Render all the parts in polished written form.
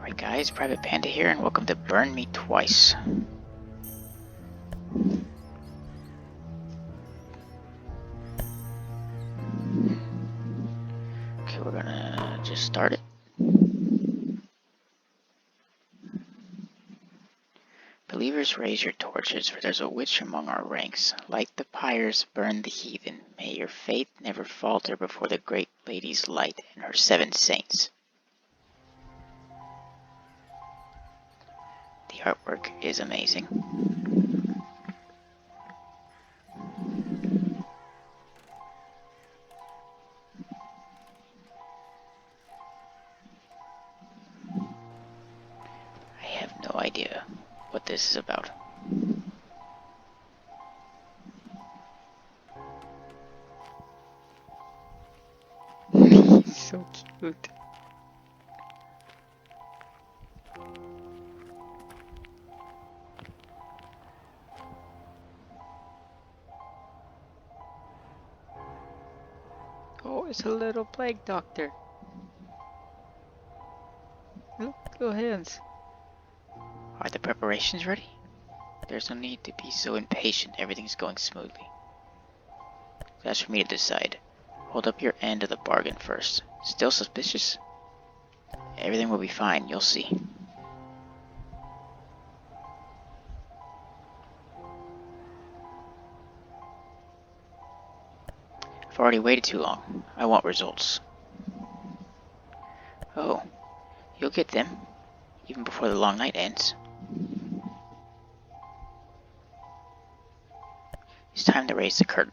Alright guys, Private Panda here, and welcome to Burn Me Twice. Okay, we're gonna just start it. Believers, raise your torches, for there's a witch among our ranks. Light the pyres, burn the heathen. May your faith never falter before the great lady's light and her 7 saints. The artwork is amazing. I have no idea what this is about. He's so cute. Oh, it's a little plague doctor. Look, little hands. Are the preparations ready? There's no need to be so impatient. Everything's going smoothly. That's for me to decide. Hold up your end of the bargain first. Still suspicious? Everything will be fine, you'll see. I've already waited too long. I want results. Oh, you'll get them, even before the long night ends. It's time to raise the curtain.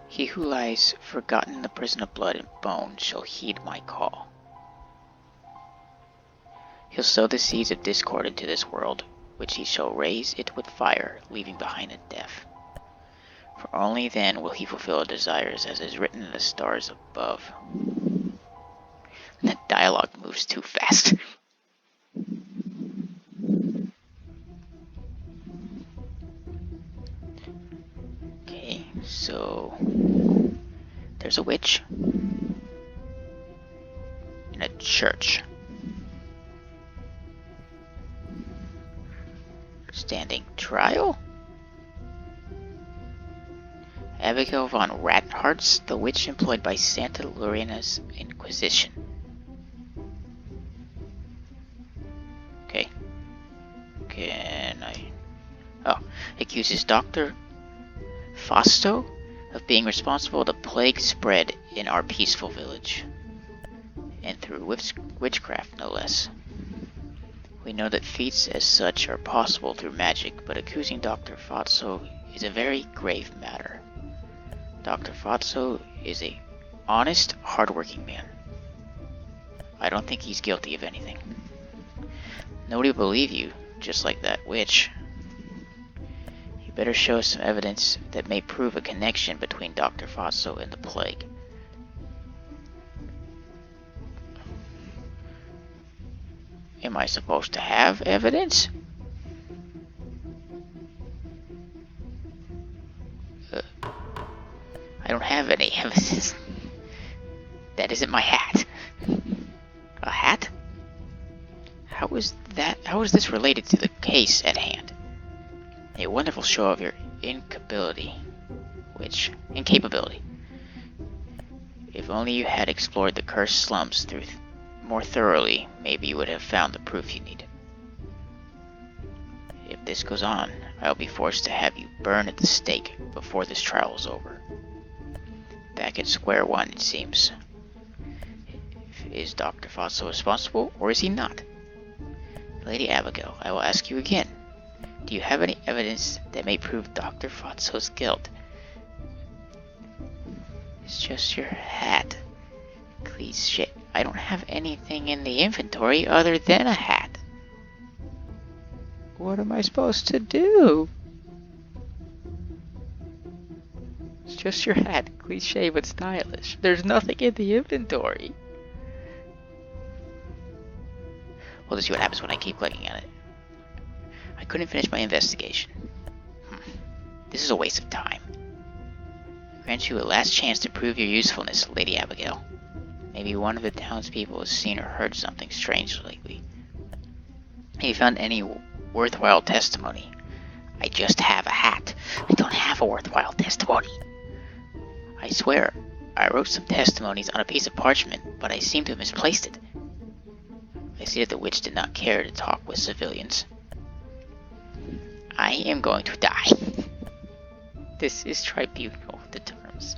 He who lies forgotten in the prison of blood and bone shall heed my call. He'll sow the seeds of discord into this world, which he shall raise it with fire, leaving behind it death. For only then will he fulfill his desires, as is written in the stars above. That dialogue moves too fast. Okay, so there's a witch in a church. Standing trial? Abigail von Rathartz, the witch employed by Santa Lorina's Inquisition. Okay. Can I... Oh, accuses Dr. Fausto of being responsible for the plague spread in our peaceful village. And through witchcraft, no less. We know that feats as such are possible through magic, but accusing Dr. Fausto is a very grave matter. Dr. Fausto is a honest, hardworking man. I don't think he's guilty of anything. Nobody will believe you, just like that witch. You better show us some evidence that may prove a connection between Dr. Fausto and the plague. Am I supposed to have evidence? I don't have any evidence. That isn't my hat. A hat? How is this related to the case at hand? A wonderful show of your incapability. If only you had explored the cursed slums more thoroughly, maybe you would have found the proof you needed. If this goes on, I'll be forced to have you burn at the stake before this trial is over. Back at square one, it seems. Is Dr. Fausto responsible, or is he not? Lady Abigail, I will ask you again. Do you have any evidence that may prove Dr. Fausto's guilt? It's just your hat. Cliche. I don't have anything in the inventory other than a hat. What am I supposed to do? It's just your hat. Cliche but stylish. There's nothing in the inventory. We'll just see what happens when I keep clicking on it. I couldn't finish my investigation. This is a waste of time. I grant you a last chance to prove your usefulness, Lady Abigail. Maybe one of the townspeople has seen or heard something strange lately. Have you found any worthwhile testimony? I just have a hat. I don't have a worthwhile testimony. I swear, I wrote some testimonies on a piece of parchment, but I seem to have misplaced it. I see that the witch did not care to talk with civilians. I am going to die. This is tribunal determines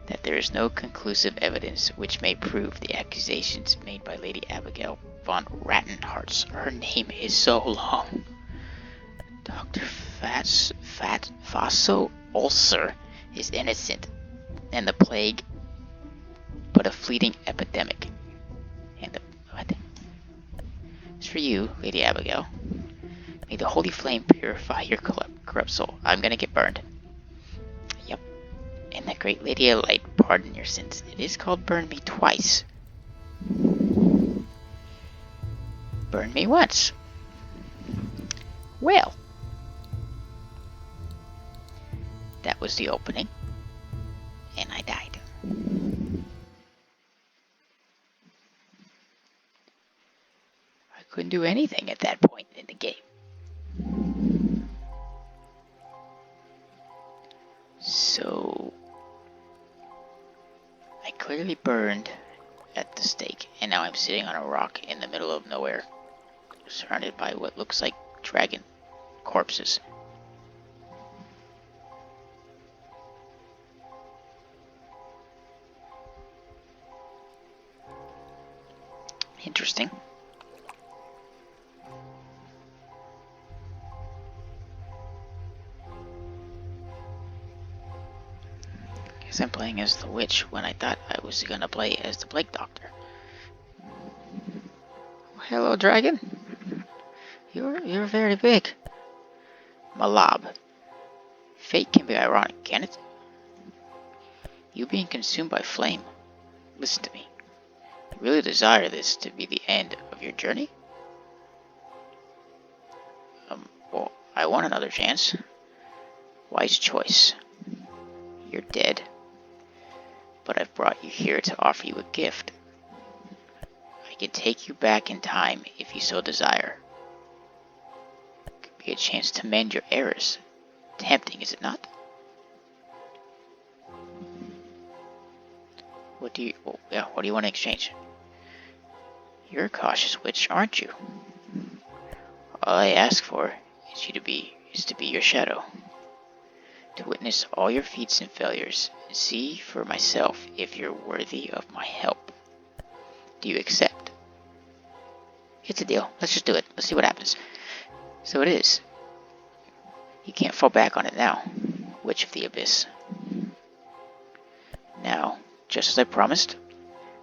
that there is no conclusive evidence which may prove the accusations made by Lady Abigail von Rattenhartz. Her name is so long. Dr. Faso Ulcer is innocent, and the plague but a fleeting epidemic. And what? As for you, Lady Abigail, may the holy flame purify your corrupt soul. I'm gonna get burned. Yep. And that great Lady of Light pardon your sins. It is called burn me twice. Burn me once. Well. That was the opening. And I died. I couldn't do anything at that point in the game. So I clearly burned at the stake, and now I'm sitting on a rock in the middle of nowhere, surrounded by what looks like dragon corpses. Interesting. Guess I'm playing as the witch when I thought I was gonna play as the plague doctor. Hello, dragon. You're very big. Malab. Fate can be ironic, can it? You being consumed by flame. Listen to me. You really desire this to be the end of your journey? Well, I want another chance. Wise choice. You're dead. But I've brought you here to offer you a gift. I can take you back in time if you so desire. It could be a chance to mend your errors. Tempting, is it not? What do you want to exchange? You're a cautious witch, aren't you? All I ask for is to be your shadow. To witness all your feats and failures, and see for myself if you're worthy of my help. Do you accept? It's a deal. Let's just do it. Let's see what happens. So it is. You can't fall back on it now. Witch of the Abyss. Now, just as I promised,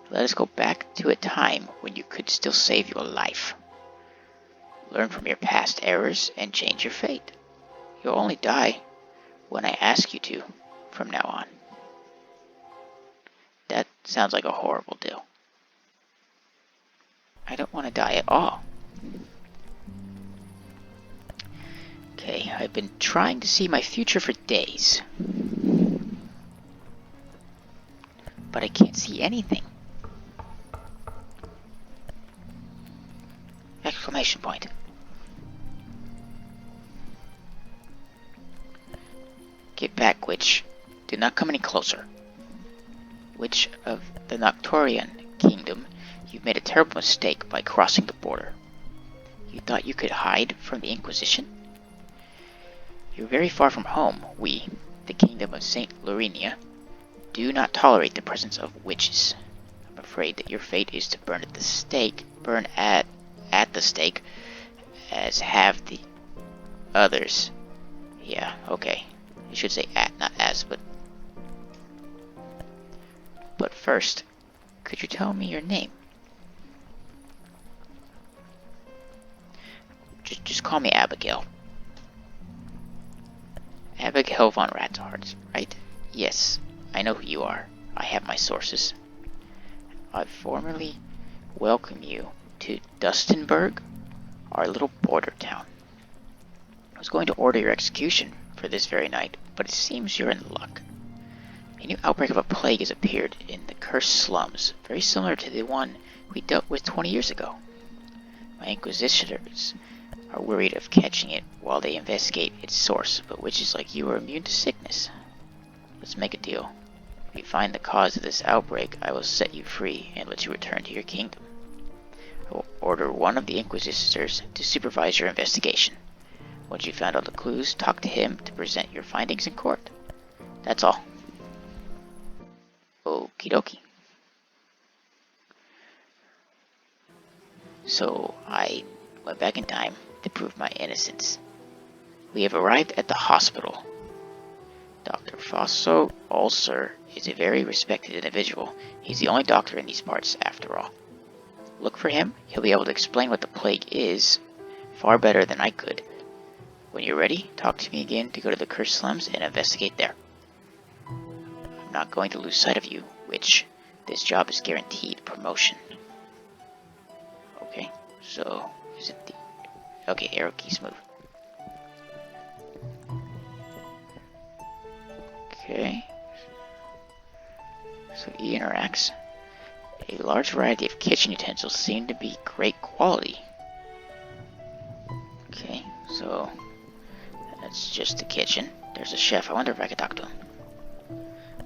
let us go back to a time when you could still save your life. Learn from your past errors and change your fate. You'll only die when I ask you to from now on. That sounds like a horrible deal. I don't want to die at all. Okay, I've been trying to see my future for days. But I can't see anything. Exclamation point. Get back, witch. Do not come any closer. Witch of the Nocturian Kingdom, you've made a terrible mistake by crossing the border. You thought you could hide from the Inquisition? You're very far from home. We, the Kingdom of St. Laurenia, do not tolerate the presence of witches. I'm afraid that your fate is to burn at the stake, at the stake, as have the others. Yeah, okay. You should say at, not as, but first, could you tell me your name? Just call me Abigail. Abigail von Rattenhartz, right? Yes, I know who you are. I have my sources. I formally welcome you to Dustenberg, our little border town. I was going to order your execution for this very night, but it seems you're in luck. A new outbreak of a plague has appeared in the cursed slums, very similar to the one we dealt with 20 years ago. My inquisitors are worried of catching it while they investigate its source, but witches like you are immune to sickness. Let's make a deal. If you find the cause of this outbreak, I will set you free and let you return to your kingdom. I will order one of the inquisitors to supervise your investigation. Once you found all the clues, talk to him to present your findings in court. That's all. Okie dokie. So I went back in time to prove my innocence. We have arrived at the hospital. Dr. Faso Ulcer is a very respected individual. He's the only doctor in these parts, after all. Look for him. He'll be able to explain what the plague is far better than I could. When you're ready, talk to me again to go to the cursed slums and investigate there. I'm not going to lose sight of you, witch. This job is guaranteed promotion. Okay, so is it the... Okay, arrow keys move. Okay. So E interacts. A large variety of kitchen utensils seem to be great quality. Okay, so that's just the kitchen. There's a chef. I wonder if I could talk to him.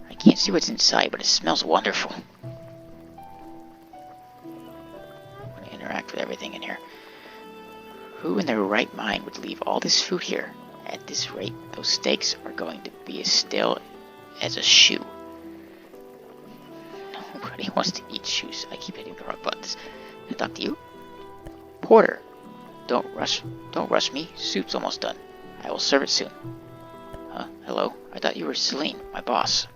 I can't see what's inside, but it smells wonderful. I'm gonna interact with everything in here. Who in their right mind would leave all this food here? At this rate, those steaks are going to be as stale as a shoe. Nobody wants to eat shoes. I keep hitting the wrong buttons. Can I talk to you? Porter, don't rush me. Soup's almost done. I will serve it soon. Hello? I thought you were Celine, my boss.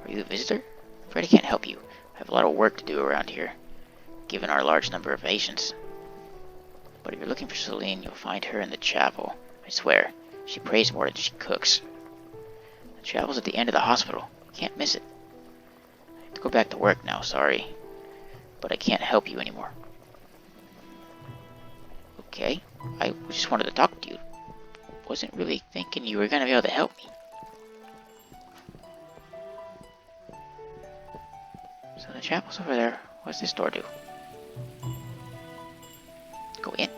Are you a visitor? Afraid I can't help you. I have a lot of work to do around here, given our large number of patients. But if you're looking for Celine, you'll find her in the chapel. I swear, she prays more than she cooks. The chapel's at the end of the hospital. Can't miss it. I have to go back to work now, sorry. But I can't help you anymore. Okay, I just wanted to talk to you. Wasn't really thinking you were gonna be able to help me. So the chapel's over there. What's this door do? Go in.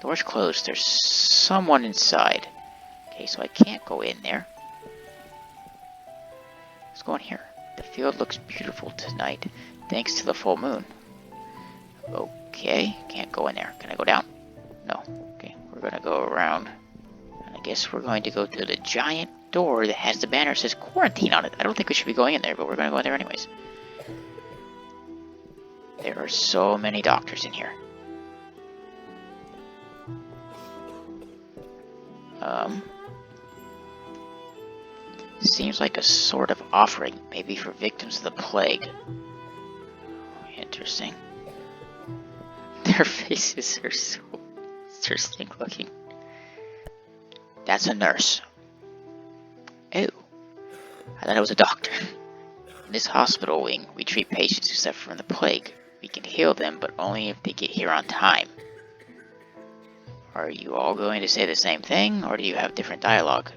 Door's closed. There's someone inside. Okay, so I can't go in there. Let's go in here. The field looks beautiful tonight, thanks to the full moon. Okay, can't go in there. Can I go down? No. Okay, we're gonna go around. And I guess we're going to go to the giant door that has the banner that says quarantine on it. I don't think we should be going in there, but we're gonna go in there anyways. There are so many doctors in here. Seems like a sort of offering, maybe for victims of the plague. Interesting. Their faces are so interesting looking. That's a nurse. Oh, I thought it was a doctor. In this hospital wing, we treat patients who suffer from the plague. We can heal them, but only if they get here on time. Are you all going to say the same thing, or do you have different dialogue?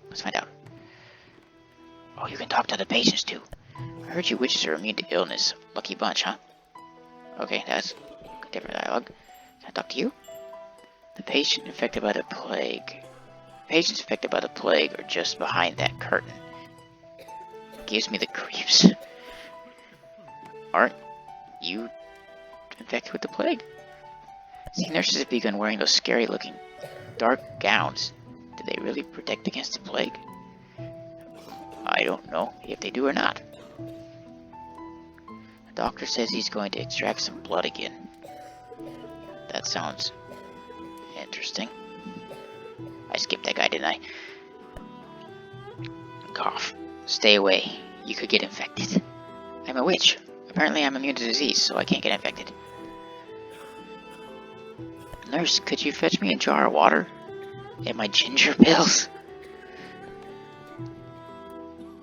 Let's find out. Oh, you can talk to the patients too. I heard you witches are immune to illness. Lucky bunch, huh? Okay, that's different dialogue. Can I talk to you? The patient infected by the plague. Patients affected by the plague are just behind that curtain. It gives me the creeps. Aren't you infected with the plague? See, nurses have begun wearing those scary-looking dark gowns. Do they really protect against the plague? I don't know if they do or not. The doctor says he's going to extract some blood again. That sounds interesting. I skipped that guy, didn't I? Cough. Stay away. You could get infected. I'm a witch. Apparently I'm immune to disease, so I can't get infected. Nurse, could you fetch me a jar of water? And my ginger pills?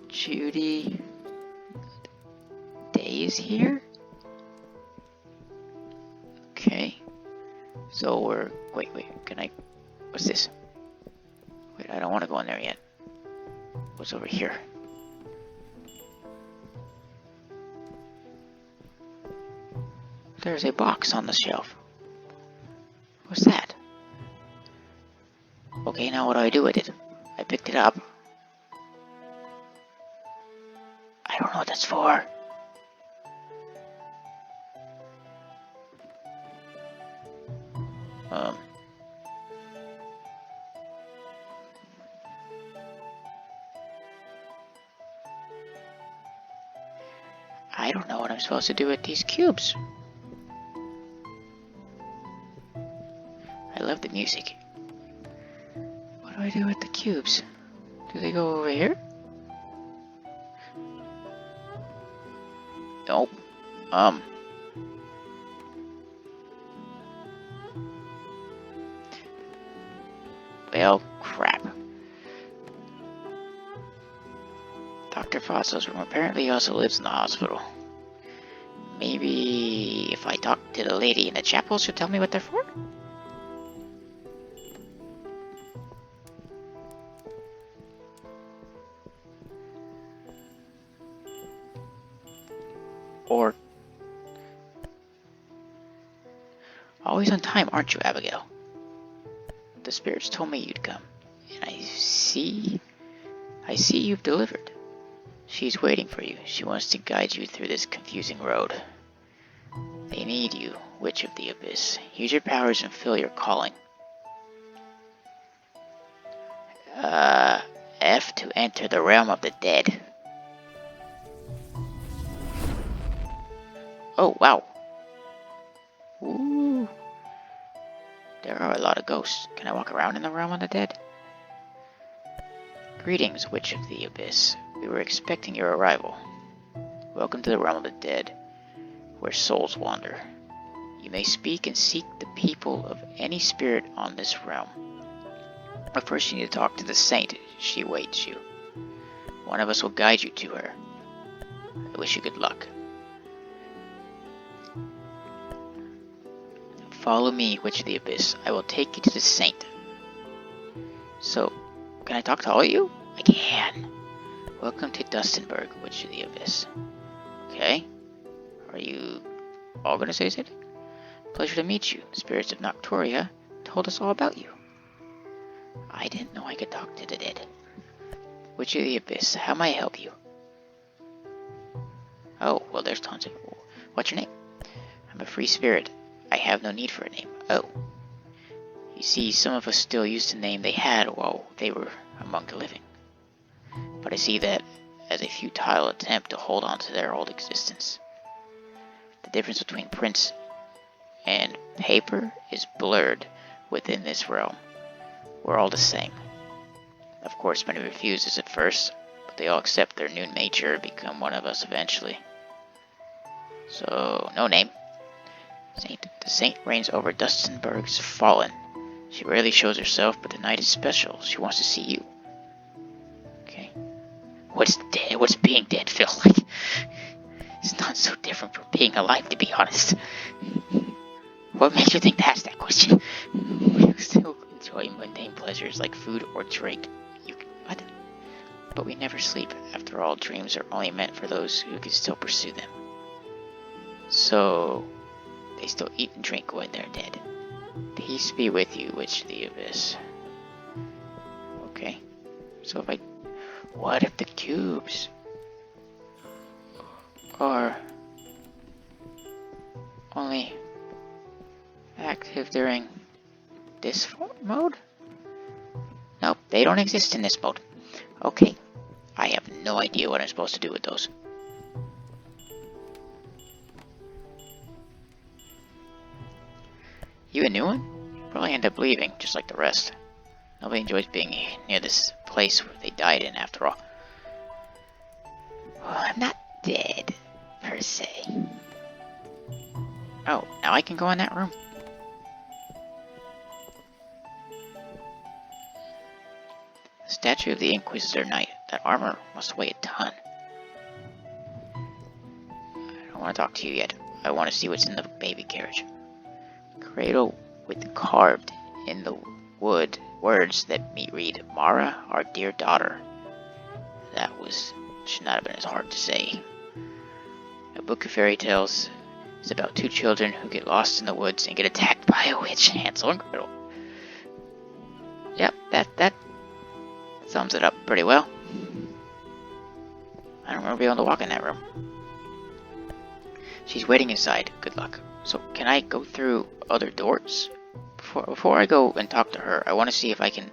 Judy... Day is here? Okay. So we're... Wait, can I... What's this? Wait, I don't want to go in there yet. What's over here? There's a box on the shelf. What's that? Okay, now what do I do with it? I picked it up. I don't know what that's for. I don't know what I'm supposed to do with these cubes. I love the music. What do I do with the cubes? Do they go over here? Nope. Well, crap. Dr. Fosso's room. Apparently he also lives in the hospital. Maybe if I talk to the lady in the chapel, she'll tell me what they're for? Or... Always on time, aren't you, Abigail? The spirits told me you'd come. And I see you've delivered. She's waiting for you. She wants to guide you through this confusing road. They need you, Witch of the Abyss. Use your powers and fill your calling. F to enter the realm of the dead. Oh, wow. Ooh. There are a lot of ghosts. Can I walk around in the realm of the dead? Greetings, Witch of the Abyss. We were expecting your arrival. Welcome to the realm of the dead, where souls wander. You may speak and seek the people of any spirit on this realm. But first you need to talk to the saint. She waits you. One of us will guide you to her. I wish you good luck. Follow me, Witch of the Abyss. I will take you to the saint. So, can I talk to all of you? I can. Welcome to Dustinburg, Witch of the Abyss. Okay. Are you all gonna say something? Pleasure to meet you. The spirits of Nocturia told us all about you. I didn't know I could talk to the dead. Witch of the Abyss, how may I help you? Oh, well there's tons of... What's your name? I'm a free spirit. I have no need for a name. Oh. You see, some of us still use the name they had while they were among the living. But I see that as a futile attempt to hold on to their old existence. The difference between prince and paper is blurred within this realm. We're all the same. Of course, many refuse this at first, but they all accept their new nature and become one of us eventually. So, no name. The saint reigns over Dustinburg's fallen. She rarely shows herself, but the night is special. She wants to see you. Okay. What's dead? What's being dead feel like? It's not so different from being alive, to be honest. What makes you think that's that question? You still enjoy mundane pleasures like food or drink. What? But we never sleep. After all, dreams are only meant for those who can still pursue them. So, they still eat and drink when they're dead. Peace be with you, Witch of the Abyss. Okay. So if I... What if the cubes are only active during this mode? Nope, they don't exist in this mode. Okay. I have no idea what I'm supposed to do with those. You a new one? You'll probably end up leaving, just like the rest. Nobody enjoys being near this place where they died in, after all. Well, I'm not dead, per se. Oh, now I can go in that room. The statue of the Inquisitor Knight. That armor must weigh a ton. I don't want to talk to you yet. I want to see what's in the baby carriage. Cradle with carved in the wood words that read, Mara, our dear daughter. should not have been as hard to say. A book of fairy tales is about two children who get lost in the woods and get attacked by a witch, Hansel and Gretel. Yep, that sums it up pretty well. I don't remember being able to walk in that room. She's waiting inside. Good luck. So, can I go through other doors? Before I go and talk to her, I want to see if I can...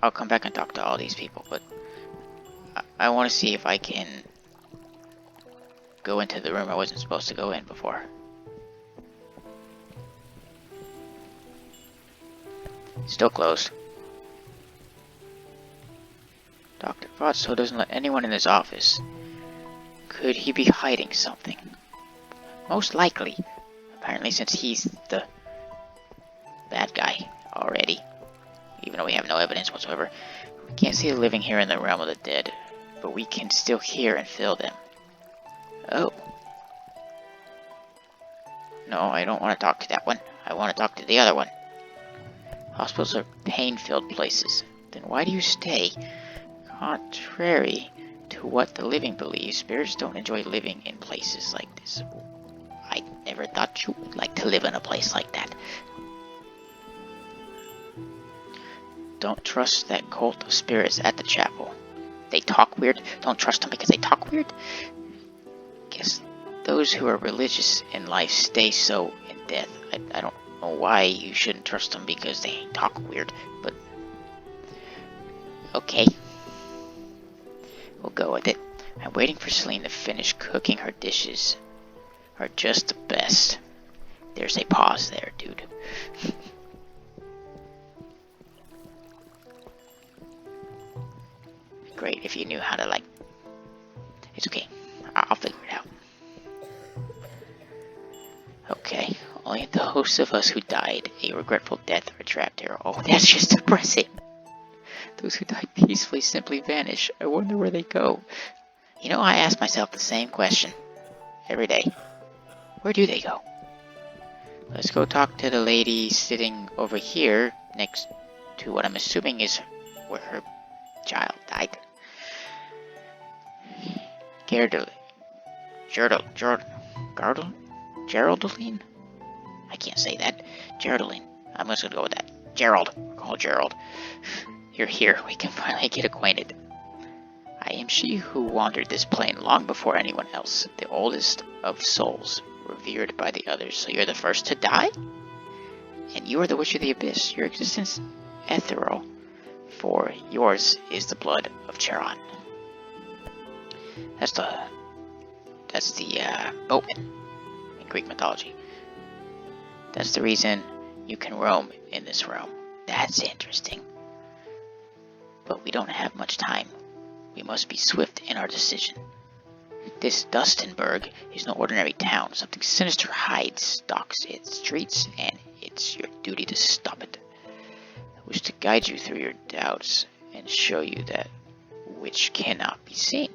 I'll come back and talk to all these people, but... I want to see if I can... go into the room I wasn't supposed to go in before. Still closed. Dr. Fatso doesn't let anyone in his office. Could he be hiding something? Most likely. Apparently, since he's the bad guy already. Even though we have no evidence whatsoever. We can't see the living here in the realm of the dead. But we can still hear and feel them. Oh. No, I don't want to talk to that one. I want to talk to the other one. Hospitals are pain-filled places. Then why do you stay? Contrary to what the living believe, spirits don't enjoy living in places like this. I never thought you would like to live in a place like that. Don't trust that cult of spirits at the chapel. They talk weird. Don't trust them because they talk weird. Guess those who are religious in life stay so in death. I don't know why you shouldn't trust them because they talk weird, but okay. We'll go with it. I'm waiting for Celine to finish cooking. Her dishes are just the best. There's a pause there, dude. Great if you knew how to, like... It's okay. I'll figure it out. Okay. Only the hosts of us who died a regretful death are trapped here. Oh, that's just depressing. Those who die peacefully simply vanish. I wonder where they go. You know, I ask myself the same question every day. Where do they go? Let's go talk to the lady sitting over here next to what I'm assuming is where her child died. Geraldine? I can't say that. Geraldine. I'm just gonna go with that. Gerald. Call Gerald. You're here. We can finally get acquainted. I am she who wandered this plane long before anyone else. The oldest of souls, revered by the others. So you're the first to die? And you are the Witch of the Abyss. Your existence ethereal, for yours is the blood of Charon. That's the boatman in Greek mythology. That's the reason you can roam in this realm. That's interesting. But we don't have much time. We must be swift in our decision. This Dustenberg is no ordinary town. Something sinister stalks its streets, and it's your duty to stop it. I wish to guide you through your doubts and show you that which cannot be seen.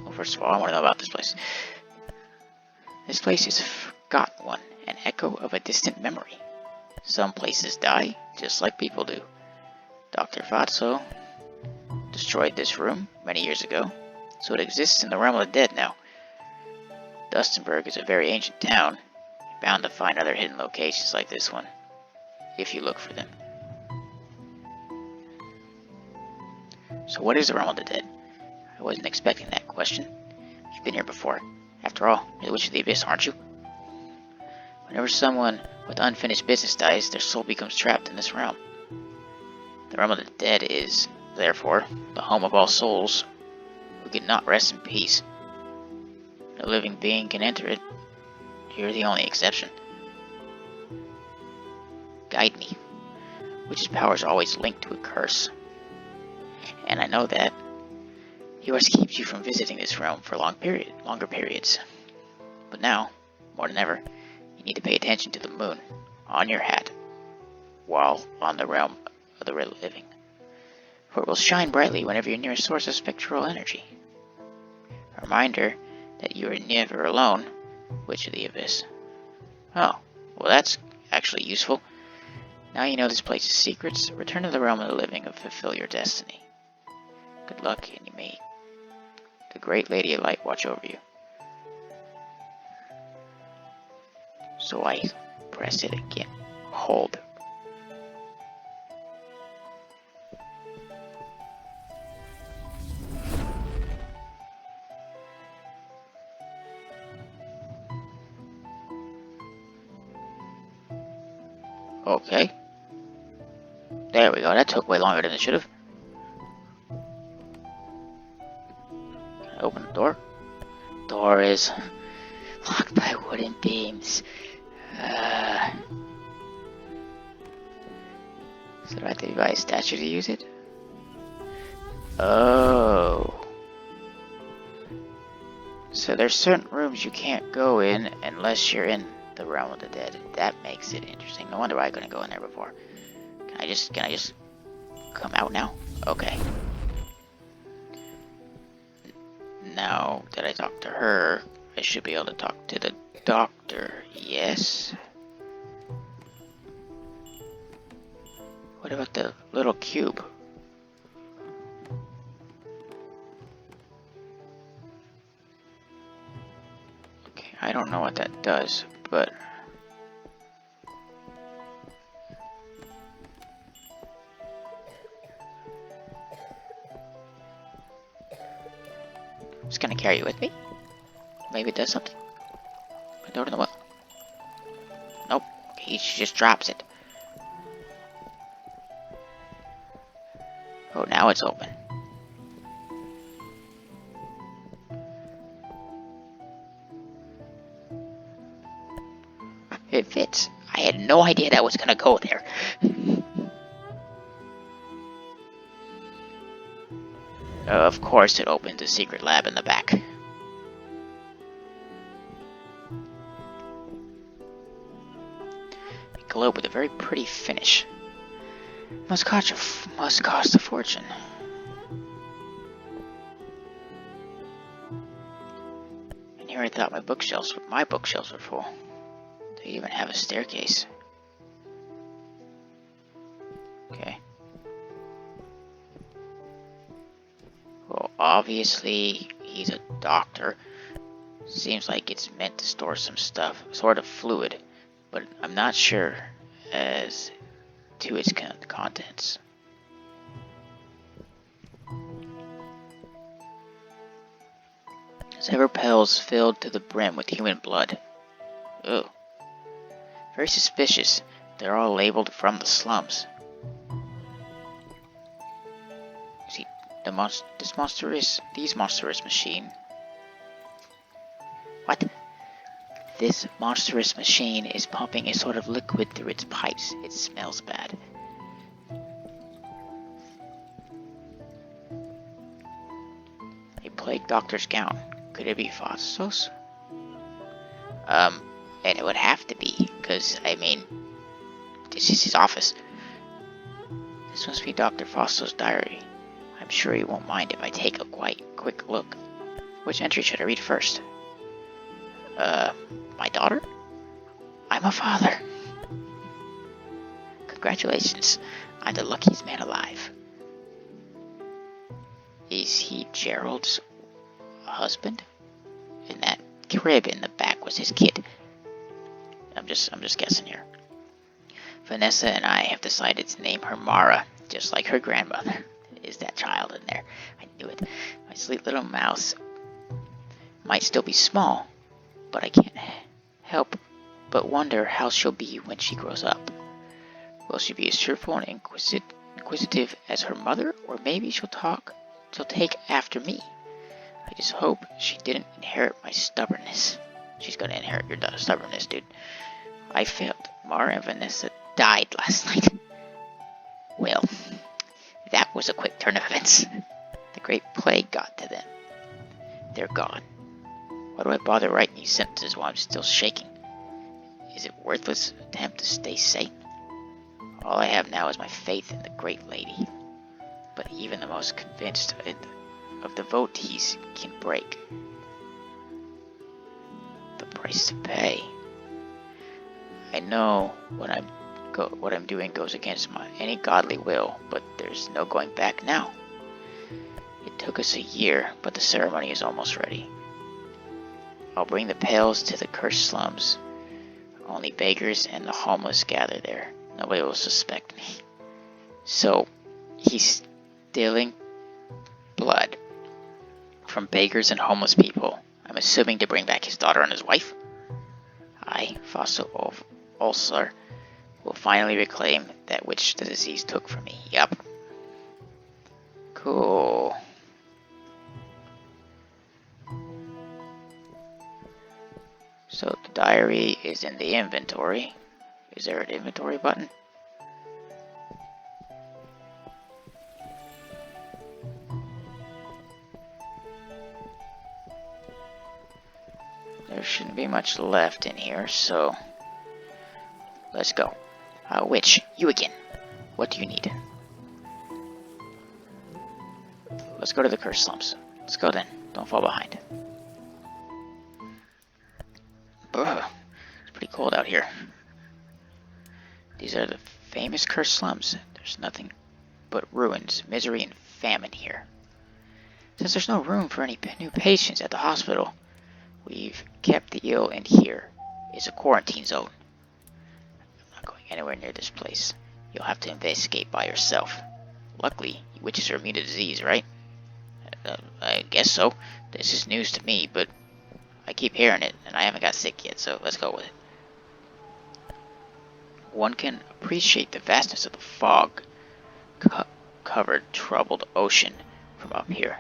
Well, first of all, I want to know about this place. This place is a forgotten one, an echo of a distant memory. Some places die, just like people do. Dr. Fatso destroyed this room many years ago, so it exists in the realm of the dead now. Dustenberg is a very ancient town. You're bound to find other hidden locations like this one, if you look for them. So what is the realm of the dead? I wasn't expecting that question. You've been here before. After all, you're the Witch of the Abyss, aren't you? Whenever someone with unfinished business dies, their soul becomes trapped in this realm. The realm of the dead is, therefore, the home of all souls who cannot rest in peace. No living being can enter it. You're the only exception. Guide me. Witch's powers are always linked to a curse. And I know that yours keeps you from visiting this realm for longer periods. But now, more than ever, you need to pay attention to the moon on your hat while on the realm of the living, for it will shine brightly whenever you're near a source of spectral energy. A reminder that you are never alone, Witch of the Abyss. Oh, well that's actually useful. Now you know this place's secrets. Return to the realm of the living and fulfill your destiny. Good luck, and you may the great Lady of Light watch over you. So I press it again. Hold. Okay. There we go. That took way longer than it should have. Open the door. Door is locked by wooden beams. So do I have to buy a statue to use it? Oh. So there's certain rooms you can't go in unless you're in the realm of the dead. That makes it interesting. No wonder I couldn't go in there before. Can I just come out now? Okay. Now that I talked to her, I should be able to talk to the doctor. Yes. What about the little cube? Okay, I don't know what that does, but I'm just gonna carry it with me. Maybe it does something. I don't know what. Nope. He just drops it. Oh, now it's open. It fits. I had no idea that was gonna go there. Of course it opened the secret lab in the back. A globe with a very pretty finish. Must cost a fortune. And here I thought my bookshelves were full. They even have a staircase. Okay. Well, obviously he's a doctor. Seems like it's meant to store some stuff, sort of fluid, but I'm not sure as to its contents. Several pails filled to the brim with human blood. Ugh. Very suspicious. They're all labeled from the slums. See, these monstrous machine. What? This monstrous machine is pumping a sort of liquid through its pipes. It smells bad. A plague doctor's gown. Could it be Fastos? And it would have to be, because, I mean, this is his office. This must be Dr. Fastos' diary. I'm sure he won't mind if I take a quite quick look. Which entry should I read first? My daughter? I'm a father. Congratulations, I'm the luckiest man alive. Is he Gerald's husband? And that crib in the back was his kid. I'm just guessing here. Vanessa and I have decided to name her Mara, just like her grandmother. Is that child in there? I knew it. My sweet little mouse might still be small, but I can't help but wonder how she'll be when she grows up. Will she be as cheerful and inquisitive as her mother, or maybe she'll take after me? I just hope she didn't inherit my stubbornness. She's gonna inherit your stubbornness, dude. I failed. Mara and Vanessa died last night. Well, that was a quick turn of events. The Great Plague got to them. They're gone. Why do I bother writing these sentences while I'm still shaking? Is it worthless attempt to stay sane? All I have now is my faith in the Great Lady. But even the most convinced of devotees can break. The price to pay. I know what I'm what I'm doing goes against any godly will, but there's no going back now. It took us a year, but the ceremony is almost ready. I'll bring the pails to the cursed slums. Only beggars and the homeless gather there. Nobody will suspect me. So, he's stealing blood from beggars and homeless people. I'm assuming to bring back his daughter and his wife. I, Fausto Ulcer, will finally reclaim that which the disease took from me. Yup. Cool. So the diary is in the inventory. Is there an inventory button? There shouldn't be much left in here, so let's go. Witch, you again. What do you need? Let's go to the cursed slums. Let's go then. Don't fall behind. Ugh, it's pretty cold out here. These are the famous cursed slums. There's nothing but ruins, misery, and famine here. Since there's no room for any new patients at the hospital, we've kept the ill in here. It's a quarantine zone. I'm not going anywhere near this place. You'll have to investigate by yourself. Luckily, witches are immune to disease, right? I guess so. This is news to me, but I keep hearing it, and I haven't got sick yet, so let's go with it. One can appreciate the vastness of the fog-covered, troubled ocean from up here.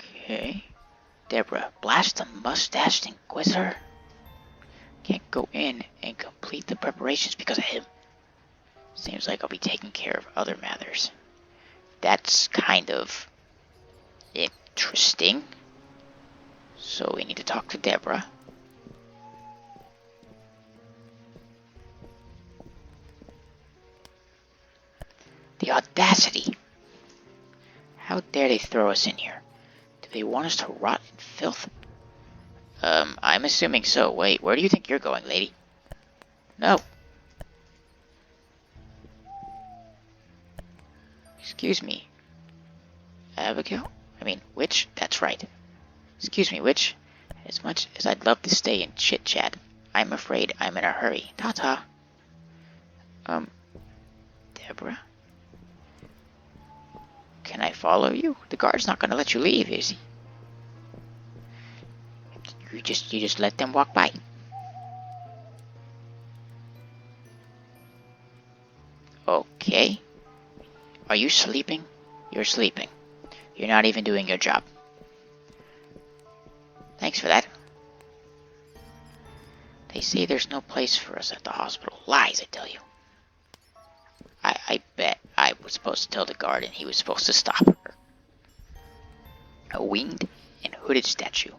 Okay. Deborah, blast the mustached inquisitor. Can't go in and complete the preparations because of him. Seems like I'll be taking care of other matters. That's kind of interesting. So we need to talk to Deborah. The audacity! How dare they throw us in here? Do they want us to rot in filth? I'm assuming so. Wait, where do you think you're going, lady? No. Excuse me. Abigail? Witch? That's right. Excuse me, witch. As much as I'd love to stay and chit-chat, I'm afraid I'm in a hurry. Ta-ta. Deborah? Can I follow you? The guard's not gonna let you leave, is he? You just let them walk by. Okay. Are you sleeping? You're sleeping. You're not even doing your job. Thanks for that. They say there's no place for us at the hospital. Lies, I tell you. I bet I was supposed to tell the guard and he was supposed to stop her. A winged and hooded statue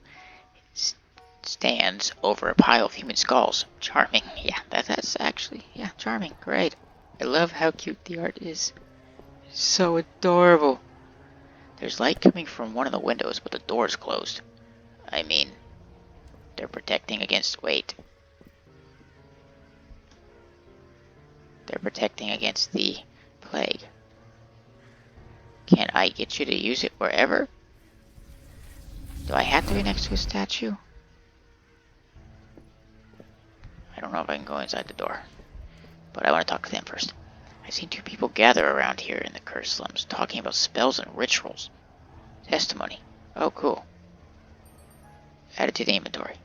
stands over a pile of human skulls. Charming. Yeah, that's actually, charming. Great. I love how cute the art is. So adorable. There's light coming from one of the windows, but the door's closed. They're protecting against, They're protecting against the plague. Can I get you to use it wherever? Do I have to be next to a statue? I don't know if I can go inside the door, but I want to talk to them first. I've seen two people gather around here in the cursed slums, talking about spells and rituals. Testimony. Oh, cool. Add it to the inventory.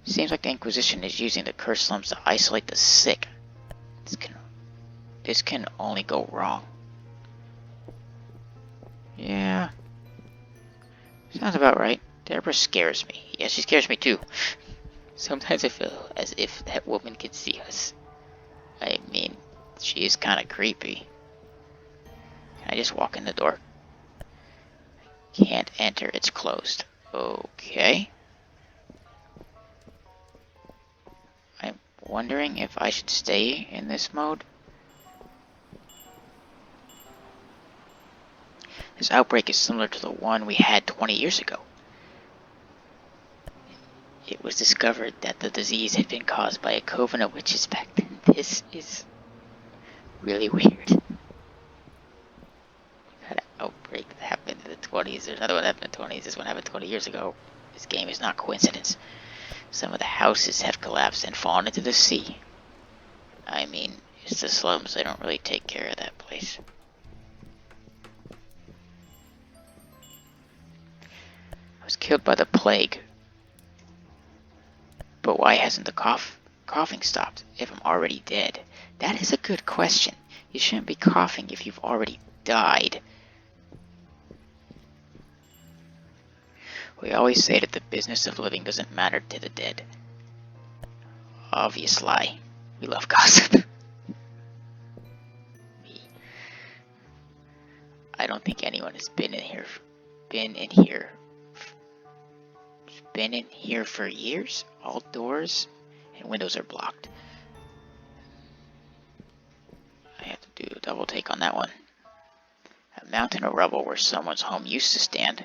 Seems like the Inquisition is using the cursed slums to isolate the sick. This can only go wrong. Yeah. Sounds about right. Deborah scares me. Yeah, she scares me too. Sometimes I feel as if that woman could see us. She is kind of creepy. Can I just walk in the door? Can't enter, it's closed. Okay. I'm wondering if I should stay in this mode. This outbreak is similar to the one we had 20 years ago. was discovered that the disease had been caused by a coven of witches back then. This is really weird. Had an outbreak that happened in the 20s. There's another one that happened in the 20s. This one happened 20 years ago. This game is not coincidence. Some of the houses have collapsed and fallen into the sea. I mean, it's the slums. They don't really take care of that place. I was killed by the plague. But why hasn't the coughing stopped if I'm already dead? That is a good question. You shouldn't be coughing if you've already died. We always say that the business of living doesn't matter to the dead. Obvious lie. We love gossip. I don't think anyone has been in here for years. All doors and windows are blocked. I have to do a double take on that one. A mountain of rubble where someone's home used to stand.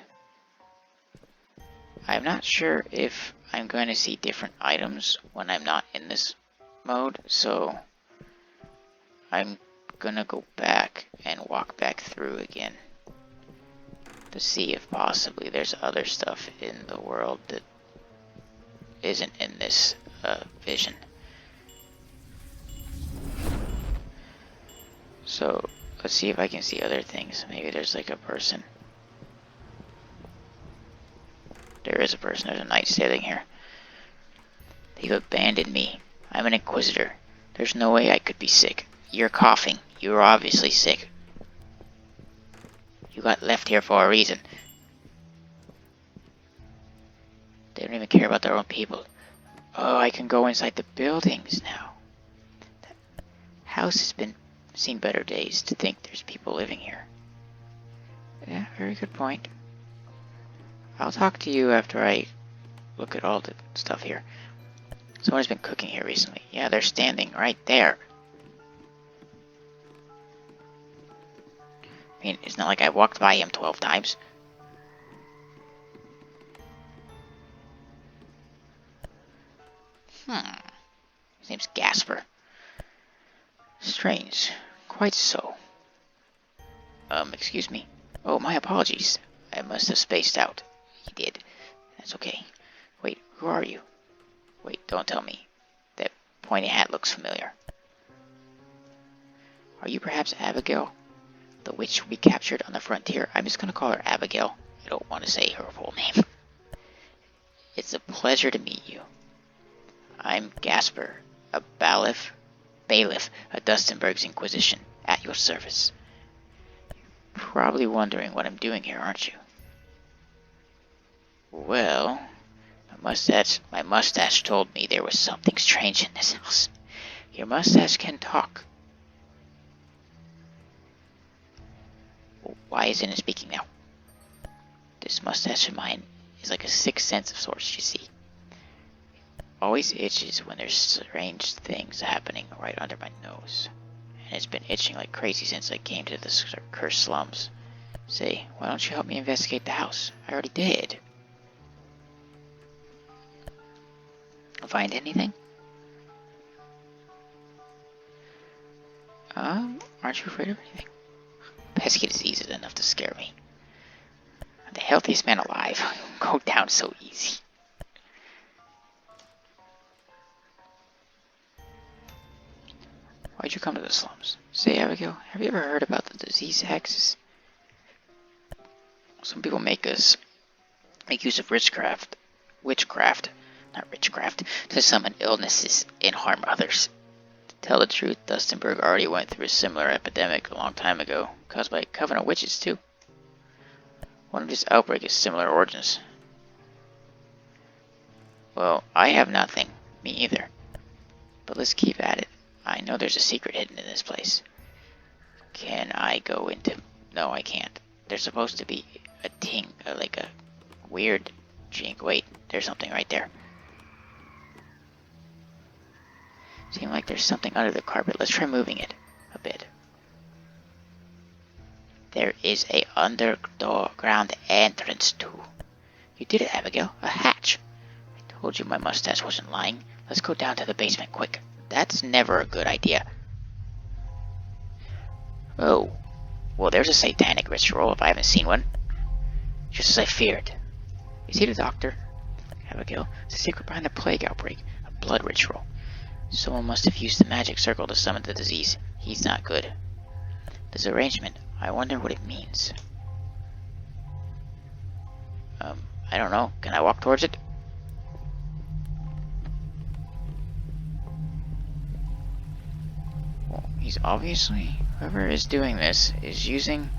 I'm not sure if I'm going to see different items when I'm not in this mode, so I'm gonna go back and walk back through again to see if possibly there's other stuff in the world that isn't in this vision. So let's see if I can see other things. Maybe there's like a person. There is a person. There's a knight sailing here. They've abandoned me. I'm an inquisitor. There's no way I could be sick. You're coughing. You're obviously sick. You got left here for a reason. They don't even care about their own people. Oh, I can go inside the buildings now. That house has seen better days to think there's people living here. Yeah, very good point. I'll talk to you after I look at all the stuff here. Someone's been cooking here recently. Yeah, they're standing right there. I mean, it's not like I walked by him 12 times. His name's Gasper. Strange. Quite so. Excuse me. Oh, my apologies. I must have spaced out. He did. That's okay. Wait, who are you? Wait, don't tell me. That pointy hat looks familiar. Are you perhaps Abigail? The witch we captured on the frontier? I'm just gonna call her Abigail. I don't want to say her full name. It's a pleasure to meet you. I'm Gasper, a bailiff of Dustinburg's Inquisition, at your service. You're probably wondering what I'm doing here, aren't you? Well, my mustache told me there was something strange in this house. Your mustache can talk. Why isn't it speaking now? This mustache of mine is like a sixth sense of sorts, you see. Always itches when there's strange things happening right under my nose. And it's been itching like crazy since I came to the cursed slums. Say, why don't you help me investigate the house? I already did. Find anything? Aren't you afraid of anything? Pesky disease is enough to scare me. I'm the healthiest man alive. Go down so easy. Why'd you come to the slums? Say, Abigail, have you ever heard about the disease hexes? Some people make use of witchcraft, to summon illnesses and harm others. To tell the truth, Dustinburg already went through a similar epidemic a long time ago, caused by a coven of witches too. One of this outbreak is similar origins. Well, I have nothing. Me either. But let's keep at it. I know there's a secret hidden in this place. Can I go into... No, I can't. There's supposed to be a ting, like a weird jink. Wait, there's something right there. Seems like there's something under the carpet. Let's try moving it a bit. There is a underground entrance too. You did it, Abigail. A hatch. I Told you my mustache wasn't lying. Let's go down to the basement quick. That's never a good idea. Oh, well, there's a satanic ritual if I haven't seen one. Just as I feared. Is he the doctor? Abigail, it's a secret behind the plague outbreak. A blood ritual. Someone must have used the magic circle to summon the disease. He's not good. This arrangement, I wonder what it means. I don't know. Can I walk towards it? Well, he's obviously... Whoever is doing this is using...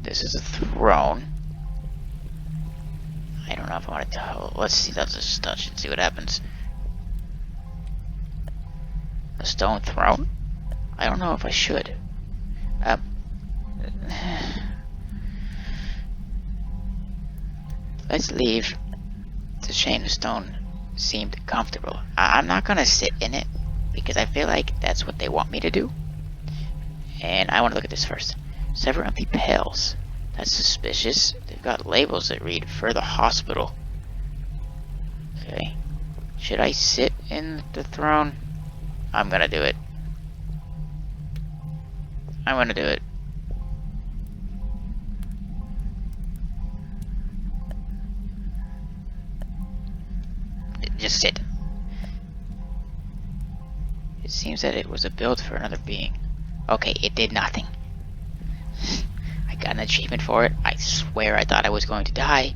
This is a throne. I don't know if I want to tell... Let's see, let's just touch and see what happens. A stone throne? I don't know if I should. Let's leave. It's a shame the stone seemed comfortable. I'm not gonna sit in it because I feel like that's what they want me to do. And I want to look at this first. Several empty pails. That's suspicious. They've got labels that read for the hospital. Okay. Should I sit in the throne? I'm gonna do it. I'm gonna do it. Just sit. It seems that it was a build for another being. Okay, it did nothing. I got an achievement for it. I swear I thought I was going to die.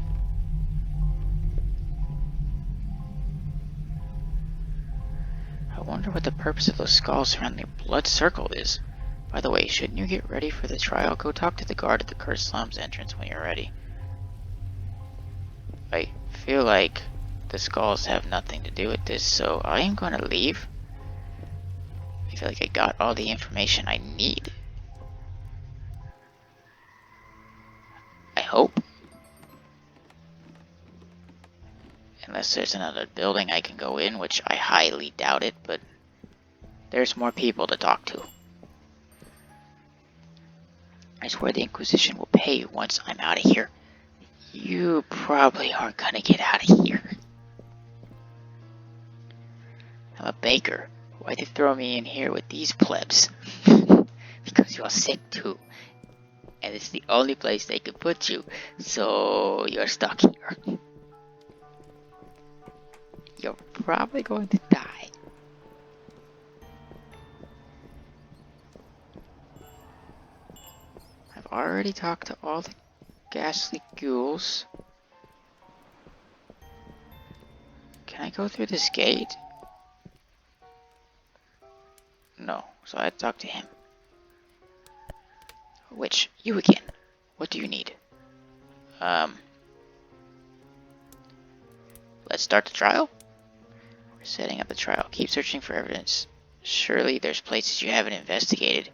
I wonder what the purpose of those skulls surrounding the blood circle is. By the way, shouldn't you get ready for the trial? Go talk to the guard at the Cursed Slums entrance when you're ready. I feel like the skulls have nothing to do with this, so I am going to leave. I feel like I got all the information I need. I hope. Unless there's another building I can go in, which I highly doubt it, but there's more people to talk to. I swear the Inquisition will pay you once I'm out of here. You probably aren't gonna get out of here. I'm a baker. Why'd they throw me in here with these plebs? Because you're sick too. And it's the only place they could put you. So you're stuck here. You're probably going to die. I've already talked to all the ghastly ghouls. Can I go through this gate? No, so I had to talk to him. Which, you again. What do you need? Let's start the trial? We're setting up the trial. Keep searching for evidence. Surely there's places you haven't investigated.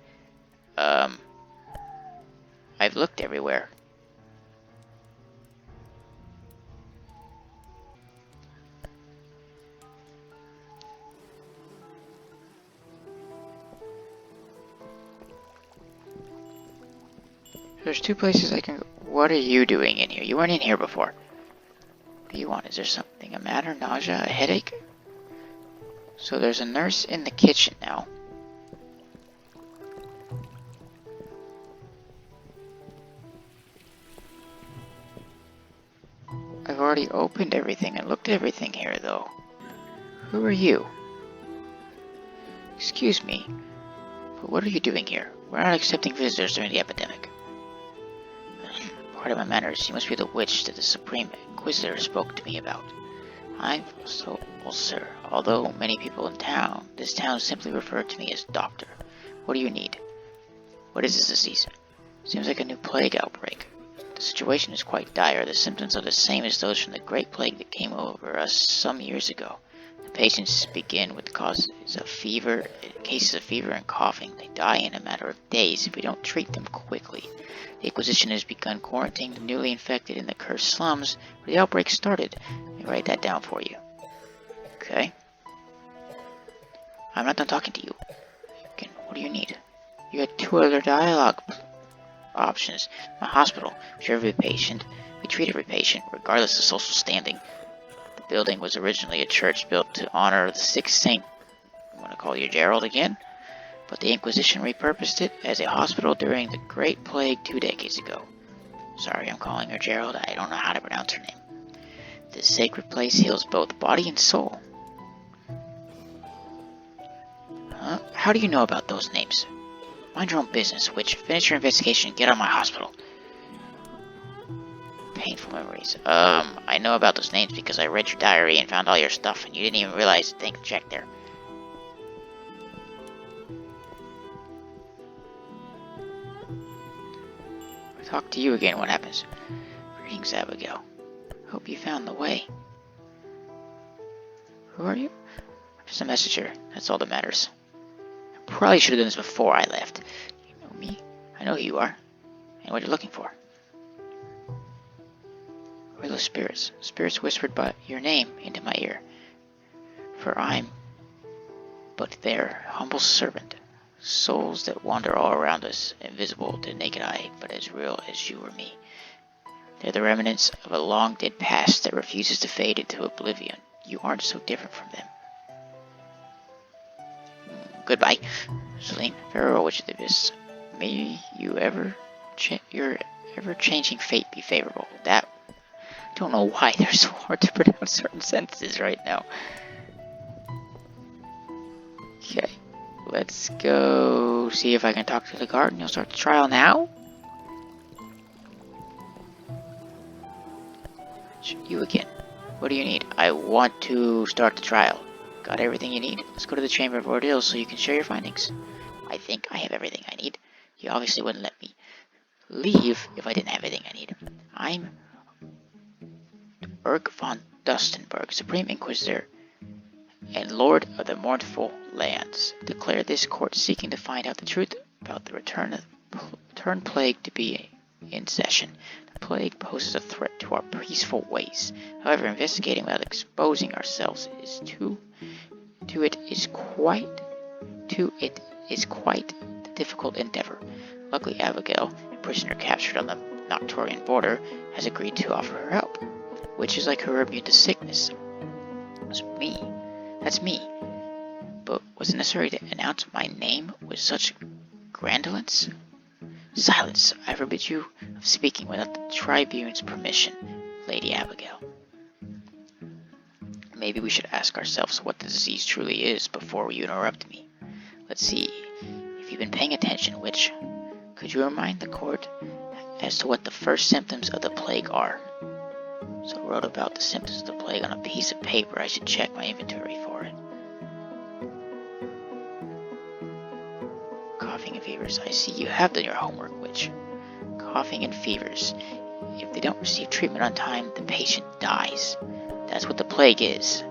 I've looked everywhere. There's two places I can go. What are you doing in here? You weren't in here before. What do you want? Is there something a matter? Nausea? A headache? So there's a nurse in the kitchen now. I've already opened everything and looked at everything here, though. Who are you? Excuse me, but what are you doing here? We're not accepting visitors during the epidemic. Part of my manners, you must be the witch that the Supreme Inquisitor spoke to me about. I'm so well, sir. Although many people in this town simply refer to me as Doctor. What do you need? What is this disease? Seems like a new plague outbreak. The situation is quite dire. The symptoms are the same as those from the Great Plague that came over us some years ago. The patients begin with cases of fever and coughing. They die in a matter of days if we don't treat them quickly. The Inquisition has begun quarantining the newly infected in the Cursed Slums where the outbreak started. Let me write that down for you. Okay. I'm not done talking to you. Again, what do you need? You had two other dialogue options. A hospital, which every patient We treat every patient, regardless of social standing. The building was originally a church built to honor the sixth saint. I want to call you Gerald again? But the Inquisition repurposed it as a hospital during the Great Plague 2 decades ago. Sorry, I'm calling her Gerald. I don't know how to pronounce her name. This sacred place heals both body and soul. Huh? How do you know about those names? Mind your own business, Witch. Finish your investigation and get out of my hospital. Painful memories. I know about those names because I read your diary and found all your stuff, and you didn't even realize to think check there. I talk to you again, what happens? Greetings, Abigail. Hope you found the way. Who are you? I'm just a messenger. That's all that matters. I probably should have done this before I left. You know me. I know who you are. And what you're looking for. Who are those spirits? Spirits whispered by your name into my ear. For I'm but their humble servant. Souls that wander all around us, invisible to the naked eye, but as real as you or me. They're the remnants of a long-dead past that refuses to fade into oblivion. You aren't so different from them. Goodbye, Celine, farewell, Witch of the Abyss. May you your ever-changing fate be favorable. That, I don't know why they're so hard to pronounce certain sentences right now. Okay, let's go see if I can talk to the guard and you'll start the trial now. You again. What do you need? I want to start the trial. Got everything you need? Let's go to the Chamber of Ordeals so you can share your findings. I think I have everything I need. You obviously wouldn't let me leave if I didn't have everything I need. I'm Urk von Dustenberg, Supreme Inquisitor and Lord of the Mournful Lands. Declare this court seeking to find out the truth about the return plague to be in session. The plague poses a threat to our peaceful ways. However, investigating without exposing ourselves is quite a difficult endeavor. Luckily, Abigail, a prisoner captured on the Nocturian border, has agreed to offer her help, which is like her immune to sickness. That's me. But was it necessary to announce my name with such grandiloquence? Silence! I forbid you of speaking without the Tribune's permission, Lady Abigail. Maybe we should ask ourselves what the disease truly is before you interrupt me. Let's see. If you've been paying attention, Witch, could you remind the court as to what the first symptoms of the plague are? So I wrote about the symptoms of the plague on a piece of paper. I should check my inventory for it. Coughing and fevers. I see you have done your homework, Witch. Coughing and fevers. If they don't receive treatment on time, the patient dies. That's what the plague is.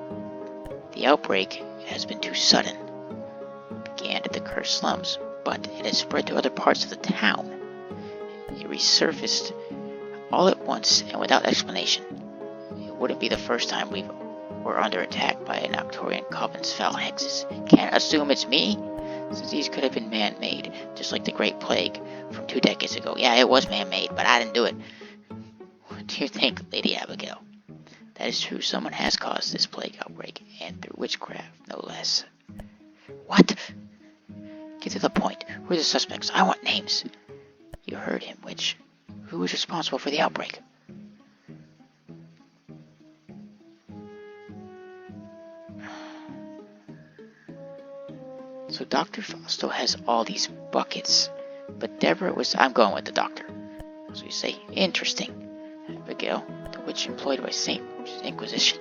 The outbreak has been too sudden. It began at the cursed slums, but it has spread to other parts of the town. It resurfaced all at once and without explanation. It wouldn't be the first time we were under attack by a Nocturian coven's foul hexes. Can't assume it's me. The disease could have been man-made, just like the Great Plague from 2 decades ago. Yeah, it was man-made, but I didn't do it. What do you think, Lady Abigail? That is true, someone has caused this plague outbreak, and through witchcraft, no less. What? Get to the point. Who are the suspects? I want names. You heard him, Witch. Who was responsible for the outbreak? So Dr. Fausto has all these buckets, but Deborah was... I'm going with the doctor. So you say, interesting. Abigail, the witch employed by Saint Inquisition,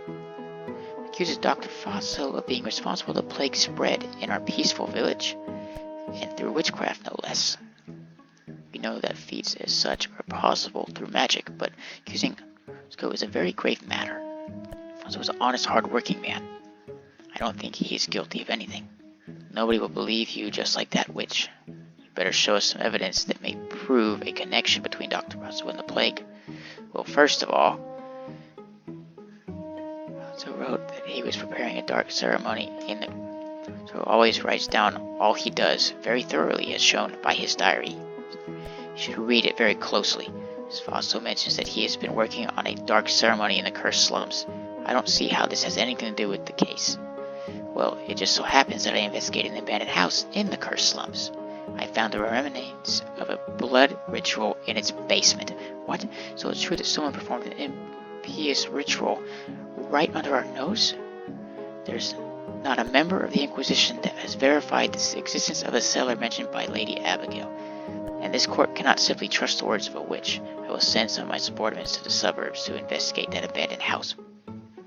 accuses Dr. Fausto of being responsible for the plague spread in our peaceful village, and through witchcraft no less. We know that feats as such are possible through magic, but accusing Fausto is a very grave matter. Fausto was an honest, hard-working man. I don't think he is guilty of anything. Nobody will believe you just like that, Witch. You better show us some evidence that may prove a connection between Dr. Fausto and the plague. Well, first of all, Fausto wrote that he was preparing a dark ceremony so always writes down all he does very thoroughly as shown by his diary. You should read it very closely. Faso mentions that he has been working on a dark ceremony in the cursed slums. I don't see how this has anything to do with the case. Well, it just so happens that I investigated an abandoned house in the cursed slums. I found the remnants of a blood ritual in its basement. What? So it's true that someone performed an impious ritual right under our nose? There's not a member of the Inquisition that has verified the existence of the cellar mentioned by Lady Abigail, and this court cannot simply trust the words of a witch. I will send some of my subordinates to the suburbs to investigate that abandoned house.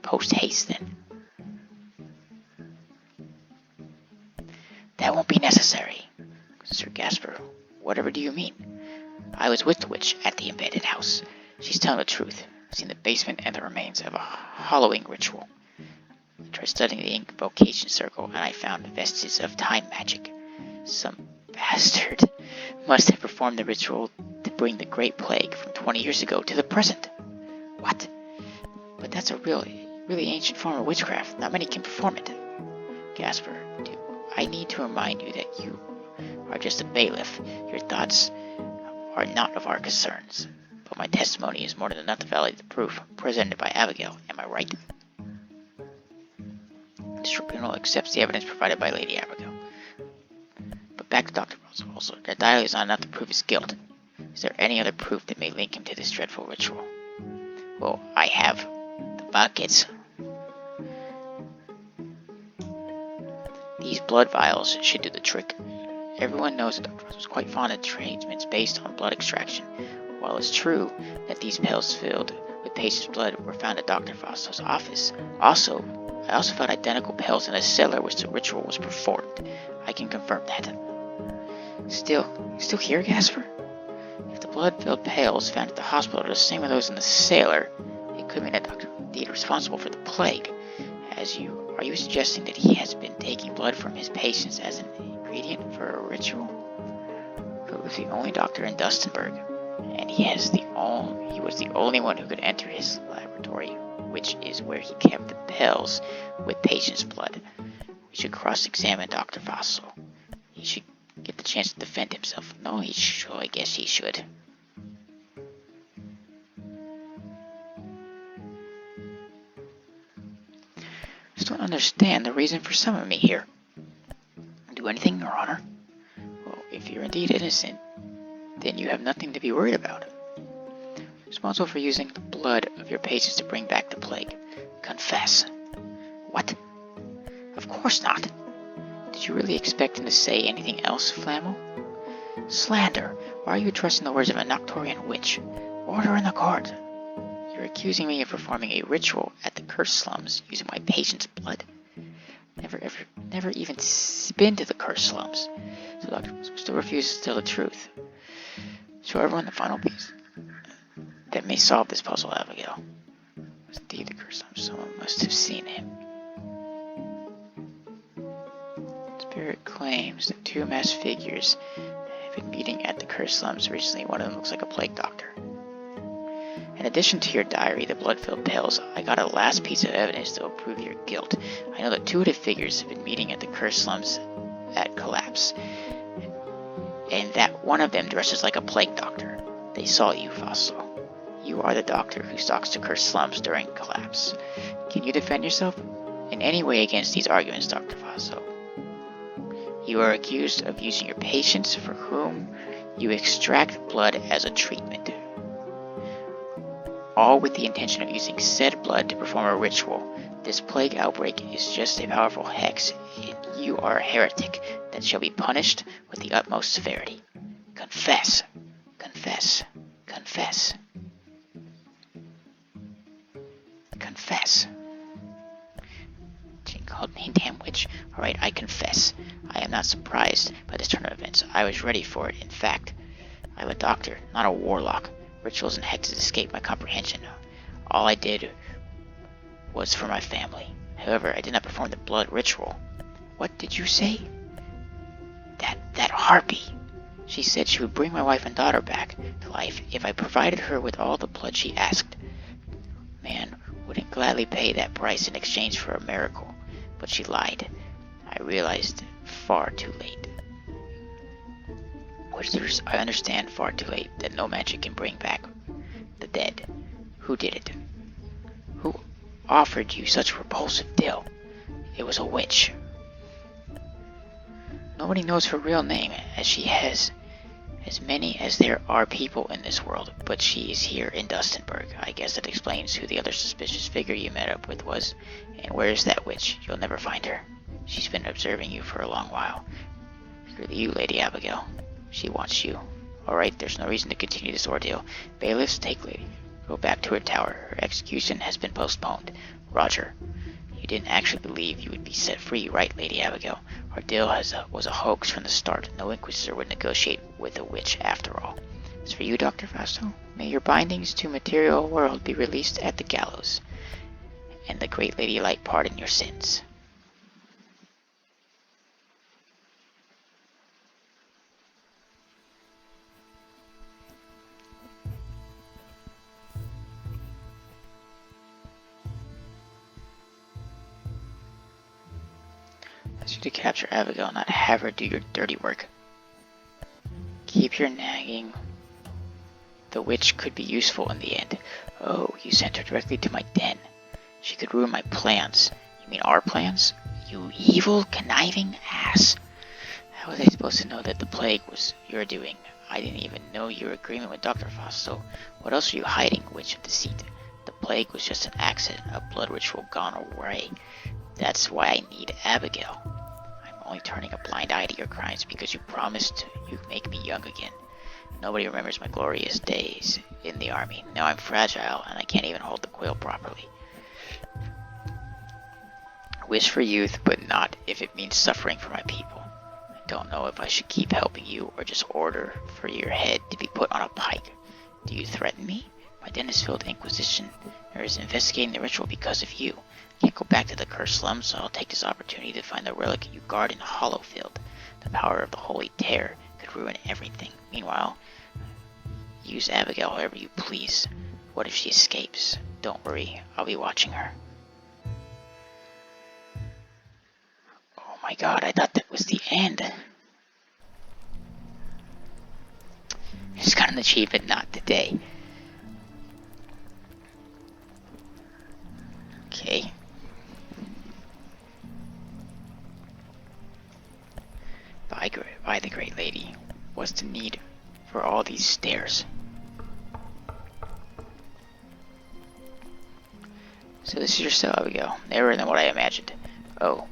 Post haste, then. That won't be necessary. Sir Gasper, whatever do you mean? I was with the witch at the abandoned house. She's telling the truth. I've seen the basement and the remains of a hollowing ritual. I tried studying the invocation circle, and I found vestiges of time magic. Some bastard must have performed the ritual to bring the Great Plague from 20 years ago to the present. What? But that's a really ancient form of witchcraft. Not many can perform it. Gasper, I need to remind you that you are just a bailiff. Your thoughts are not of our concerns. But my testimony is more than enough to validate the proof presented by Abigail. Am I right? The tribunal accepts the evidence provided by Lady Abigail. But back to Dr. Also, that diary is not enough to prove his guilt. Is there any other proof that may link him to this dreadful ritual? Well, I have the buckets. These blood vials should do the trick. Everyone knows that Dr. Ross was quite fond of treatments based on blood extraction. While it's true that these pills filled with patient's blood were found at Dr. Fasto's office, I also found identical pills in a cellar which the ritual was performed. I can confirm that. Still here, Gasper? If the blood-filled pills found at the hospital are the same as those in the cellar, it could mean that Dr. indeed responsible for the plague. Are you suggesting that he has been taking blood from his patients as an ingredient for a ritual? He was the only doctor in Dunstanburgh, and he was the only one who could enter his laboratory, which is where he kept the pills with patient's blood. We should cross-examine Dr. Faso. He should get the chance to defend himself. No, I guess he should. I just don't understand the reason for summoning me here. Do anything, Your Honor? Well, if you're indeed innocent, then you have nothing to be worried about. Responsible for using the blood of your patients to bring back the plague. Confess. What? Of course not. Did you really expect him to say anything else, Flamel? Slander. Why are you trusting the words of a Nocturian witch? Order in the court. You're accusing me of performing a ritual at the cursed slums using my patient's blood. Never even been to the cursed slums. So Dr. still refuses to tell the truth. Show everyone the final piece that may solve this puzzle, Abigail. It was indeed the cursed slums. Someone must have seen him. Spirit claims that two masked figures have been meeting at the cursed slums recently. One of them looks like a plague doctor. In addition to your diary, the blood-filled pills, I got a last piece of evidence that will prove your guilt. I know that two of the figures have been meeting at the cursed slums at Collapse, and that one of them dresses like a plague doctor. They saw you, Faso. You are the doctor who stalks the cursed slums during Collapse. Can you defend yourself in any way against these arguments, Dr. Faso? You are accused of using your patients for whom you extract blood as a treatment, all with the intention of using said blood to perform a ritual. This plague outbreak is just a powerful hex, and you are a heretic that shall be punished with the utmost severity. Confess. Confess. Confess. Confess. She called me damn witch. Alright, I confess. I am not surprised by this turn of events. I was ready for it. In fact, I'm a doctor, not a warlock. Rituals and hexes escape my comprehension. All I did was for my family. However, I did not perform the blood ritual. What did you say? That harpy. She said she would bring my wife and daughter back to life if I provided her with all the blood she asked. Man wouldn't gladly pay that price in exchange for a miracle, but she lied. I realized far too late. I understand far too late that no magic can bring back dead. Who did it? Who offered you such repulsive dill? It was a witch. Nobody knows her real name, as she has as many as there are people in this world, but she is here in Dustinburg. I guess that explains who the other suspicious figure you met up with was. And where's that witch? You'll never find her. She's been observing you for a long while. Screw you, Lady Abigail. She wants you. Alright, there's no reason to continue this ordeal. Bailiffs, take Lady. Go back to her tower. Her execution has been postponed. Roger. You didn't actually believe you would be set free, right, Lady Abigail? Our deal was a hoax from the start. No Inquisitor would negotiate with a witch after all. As for you, Dr. Fausto, may your bindings to material world be released at the gallows, and the great Lady Light pardon your sins. Ask you to capture Abigail, not have her do your dirty work. Keep your nagging. The witch could be useful in the end. Oh, you sent her directly to my den. She could ruin my plans. You mean our plans? You evil, conniving ass. How was I supposed to know that the plague was your doing? I didn't even know your agreement with Dr. Fausto. What else are you hiding, witch of deceit? The plague was just an accident, a blood ritual gone awry. That's why I need Abigail. I'm only turning a blind eye to your crimes because you promised you'd make me young again. Nobody remembers my glorious days in the army. Now I'm fragile and I can't even hold the quill properly. Wish for youth, but not if it means suffering for my people. I don't know if I should keep helping you or just order for your head to be put on a pike. Do you threaten me? My den is filled with Inquisition. There is investigating the ritual because of you. I can't go back to the cursed slums, so I'll take this opportunity to find the relic you guard in Hollowfield. The power of the Holy Terror could ruin everything. Meanwhile, use Abigail however you please. What if she escapes? Don't worry, I'll be watching her. Oh my god, I thought that was the end. Just got an achievement, not today. Okay. By the Great Lady, what's the need for all these stairs? So this is your cell, Abigail. Nearer than what I imagined. Oh,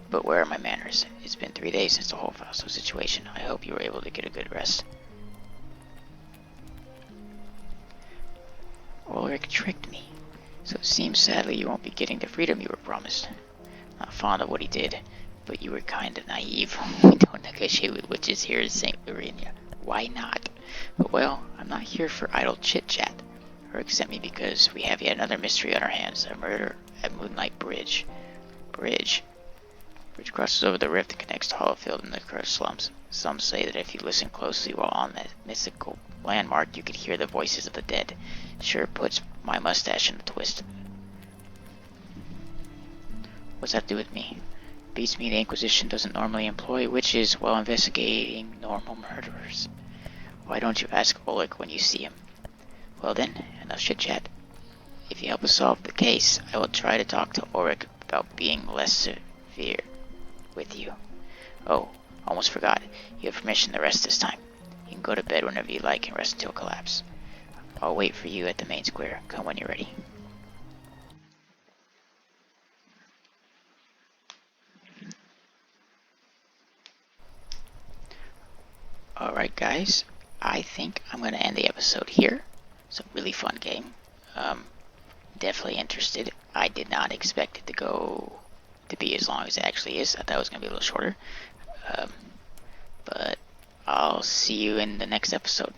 but where are my manners? It's been 3 days since the whole Fausto situation. I hope you were able to get a good rest. Ulrich tricked me. So it seems sadly you won't be getting the freedom you were promised. Not fond of what he did, but you were kinda naive. We don't negotiate with witches here in St. Laurenia. Why not? But well, I'm not here for idle chit-chat. Ulrich sent me because we have yet another mystery on our hands. A murder at Moonlight Bridge. Bridge crosses over the rift that connects to Hollowfield and the cursed slums. Some say that if you listen closely while on that mythical landmark, you could hear the voices of the dead. Sure puts my mustache in a twist. What's that to do with me? Beats me the Inquisition doesn't normally employ witches while investigating normal murderers. Why don't you ask Ulrich when you see him? Well then, enough chit-chat. If you help us solve the case, I will try to talk to Ulrich about being less severe with you. Oh, almost forgot. You have permission to rest this time. You can go to bed whenever you like and rest until collapse. I'll wait for you at the main square. Come when you're ready. Alright guys, I think I'm going to end the episode here. It's a really fun game. Definitely interested. I did not expect it to be as long as it actually is. I thought it was going to be a little shorter. But I'll see you in the next episode.